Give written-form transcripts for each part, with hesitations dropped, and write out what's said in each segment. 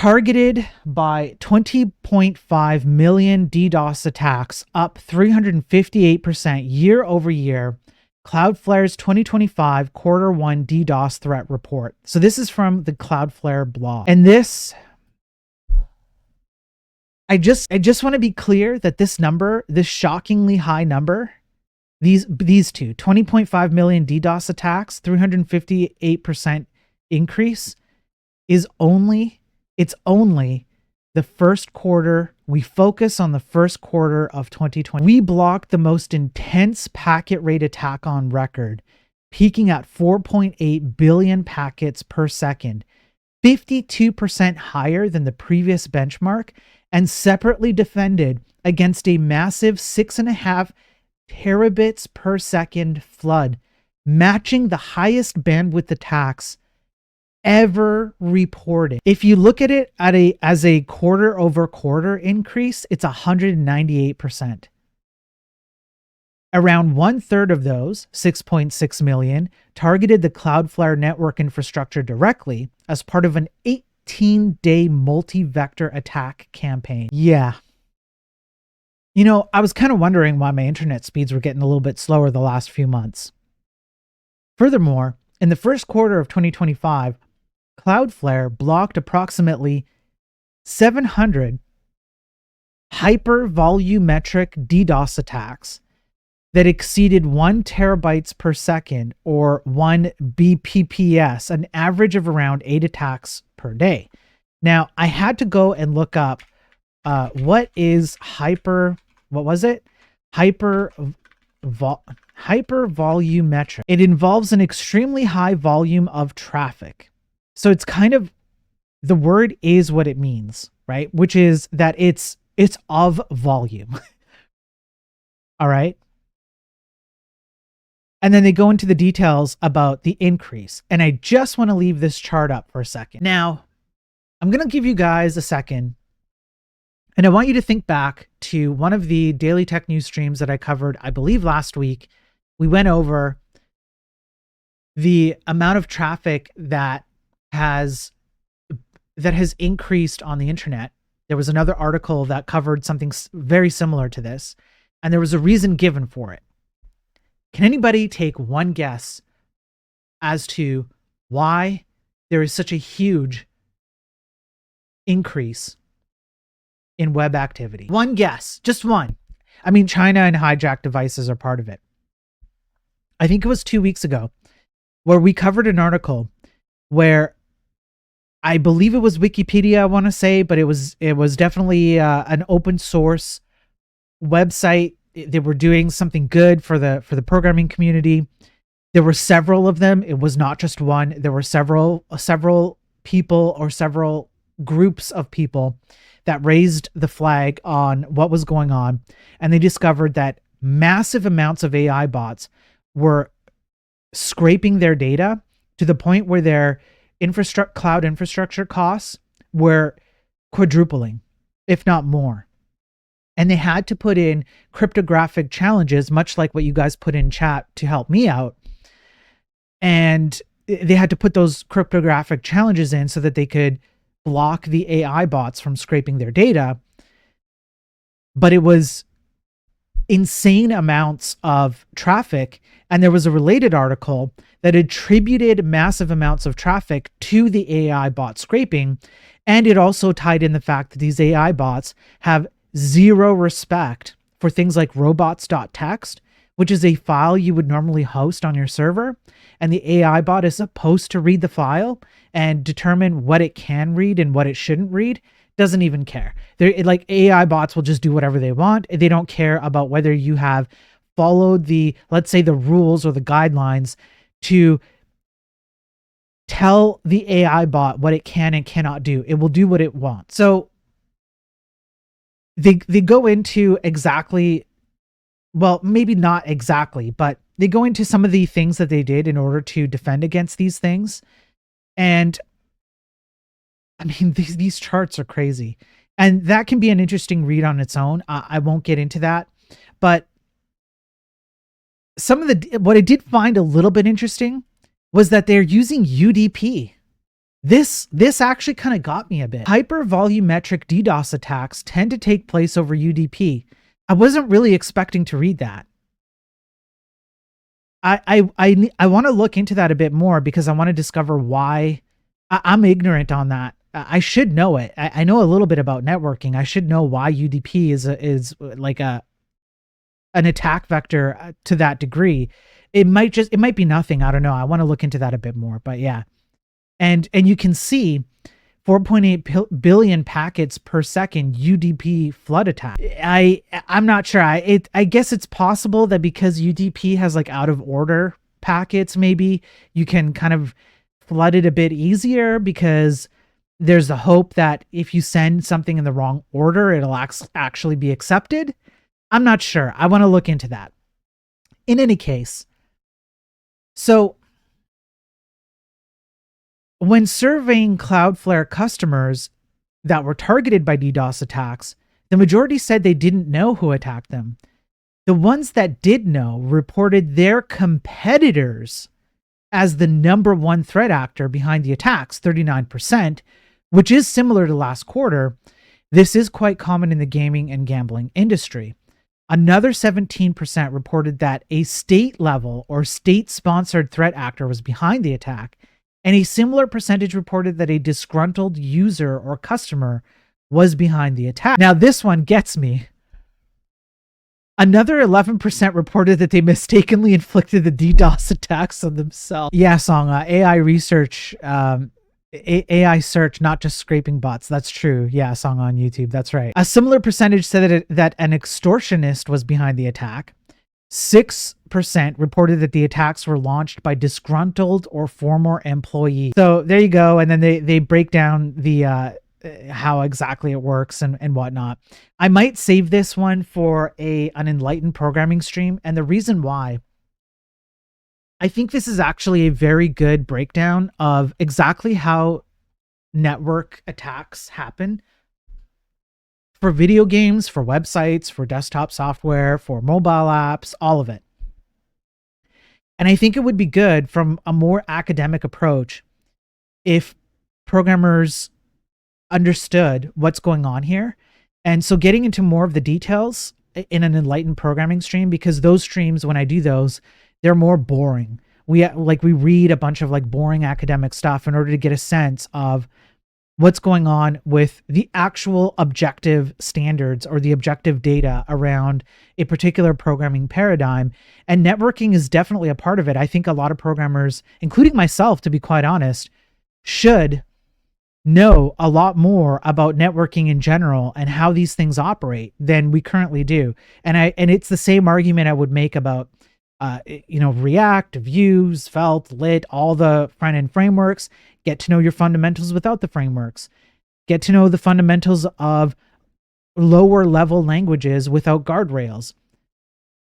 Targeted by 20.5 million DDoS attacks, up 358% year over year. Cloudflare's 2025 quarter one DDoS threat report. So this is from the Cloudflare blog. And this, I just want to be clear that this number, this shockingly high number, these two, 20.5 million DDoS attacks, 358% increase, is only the first quarter. We focus on the first quarter of 2020. We blocked the most intense packet rate attack on record, peaking at 4.8 billion packets per second, 52% higher than the previous benchmark, and separately defended against a massive 6.5 terabits per second flood, matching the highest bandwidth attacks ever reported. If you look at it as a quarter over quarter increase, it's 198%. Around 1/3 of those, 6.6 million, targeted the Cloudflare network infrastructure directly as part of an 18-day multi-vector attack campaign. Yeah. You know, I was kind of wondering why my internet speeds were getting a little bit slower the last few months. Furthermore, in the first quarter of 2025, Cloudflare blocked approximately 700 hypervolumetric DDoS attacks that exceeded 1 terabytes per second, or 1 Bpps, an average of around 8 attacks per day. Now, I had to go and look up what is hypervolumetric. It involves an extremely high volume of traffic. So it's kind of, the word is what it means, right? Which is that it's of volume. All right. And then they go into the details about the increase. And I just want to leave this chart up for a second. Now, I'm going to give you guys a second, and I want you to think back to one of the daily tech news streams that I covered, I believe last week. We went over the amount of traffic that has increased on the internet. There was another article that covered something very similar to this, and there was a reason given for it. Can anybody take one guess as to why there is such a huge increase in web activity? One guess, just one. I mean, China and hijacked devices are part of it. I think it was 2 weeks ago where we covered an article where I believe it was Wikipedia, I want to say, but it was definitely an open source website. They were doing something good for the programming community. There were several of them. It was not just one. There were several people, or several groups of people, that raised the flag on what was going on. And they discovered that massive amounts of AI bots were scraping their data to the point where their cloud infrastructure costs were quadrupling, if not more. And they had to put in cryptographic challenges, much like what you guys put in chat to help me out. And they had to put those cryptographic challenges in so that they could block the AI bots from scraping their data. But it was insane amounts of traffic. And there was a related article that attributed massive amounts of traffic to the AI bot scraping. And it also tied in the fact that these AI bots have zero respect for things like robots.txt, which is a file you would normally host on your server. And the AI bot is supposed to read the file and determine what it can read and what it shouldn't read. Doesn't even care. They're like, AI bots will just do whatever they want. They don't care about whether you have followed the, let's say, the rules or the guidelines to tell the AI bot what it can and cannot do. It will do what it wants. So they go into exactly, well, maybe not exactly, but they go into some of the things that they did in order to defend against these things. And I mean, these charts are crazy. And that can be an interesting read on its own. I won't get into that. But what I did find a little bit interesting was that they're using UDP. This actually kind of got me a bit. Hypervolumetric DDoS attacks tend to take place over UDP. I wasn't really expecting to read that. I want to look into that a bit more because I want to discover why. I'm ignorant on that. I should know it. I know a little bit about networking. I should know why UDP is like an attack vector to that degree. It might be nothing. I don't know. I want to look into that a bit more. But yeah, and you can see 4.8 billion packets per second UDP flood attack. I'm not sure. I guess it's possible that because UDP has like out of order packets, maybe you can kind of flood it a bit easier because there's a hope that if you send something in the wrong order, it'll actually be accepted. I'm not sure. I want to look into that. In any case, so when surveying Cloudflare customers that were targeted by DDoS attacks, the majority said they didn't know who attacked them. The ones that did know reported their competitors as the number one threat actor behind the attacks, 39%, which is similar to last quarter. This is quite common in the gaming and gambling industry. Another 17% reported that a state level or state-sponsored threat actor was behind the attack, and a similar percentage reported that a disgruntled user or customer was behind the attack. Now, this one gets me. Another 11% reported that they mistakenly inflicted the DDoS attacks on themselves. Yeah, Song, AI research, AI search, not just scraping bots. That's true. Yeah, Song on YouTube. That's right. A similar percentage said that an extortionist was behind the attack. 6% reported that the attacks were launched by disgruntled or former employees. So there you go. And then they break down the how exactly it works and whatnot. I might save this one for an enlightened programming stream. And the reason why, I think this is actually a very good breakdown of exactly how network attacks happen. For video games, for websites, for desktop software, for mobile apps, all of it. And I think it would be good from a more academic approach if programmers understood what's going on here. And so getting into more of the details in an enlightened programming stream, because those streams, when I do those, they're more boring. We read a bunch of like boring academic stuff in order to get a sense of what's going on with the actual objective standards or the objective data around a particular programming paradigm. And networking is definitely a part of it. I think a lot of programmers, including myself, to be quite honest, should know a lot more about networking in general and how these things operate than we currently do. And it's the same argument I would make about React, Vue, Svelte, Lit, all the front-end frameworks. Get to know your fundamentals without the frameworks. Get to know the fundamentals of lower level languages without guardrails.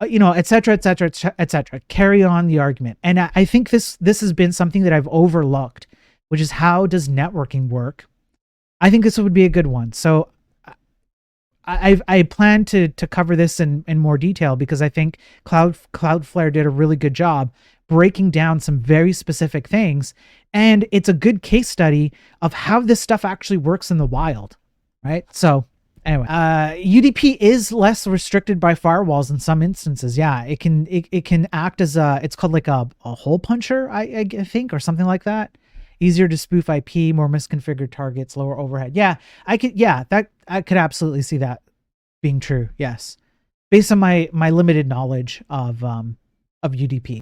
Et cetera, et cetera, et cetera. Carry on the argument. And I think this has been something that I've overlooked, which is how does networking work? I think this would be a good one. So I plan to cover this in more detail because I think Cloudflare did a really good job breaking down some very specific things. And it's a good case study of how this stuff actually works in the wild, right? So anyway, UDP is less restricted by firewalls in some instances. Yeah, it can act as it's called like a hole puncher, I think, or something like that. Easier to spoof IP, more misconfigured targets, lower overhead. Yeah, I could absolutely see that being true. Yes, based on my limited knowledge of UDP.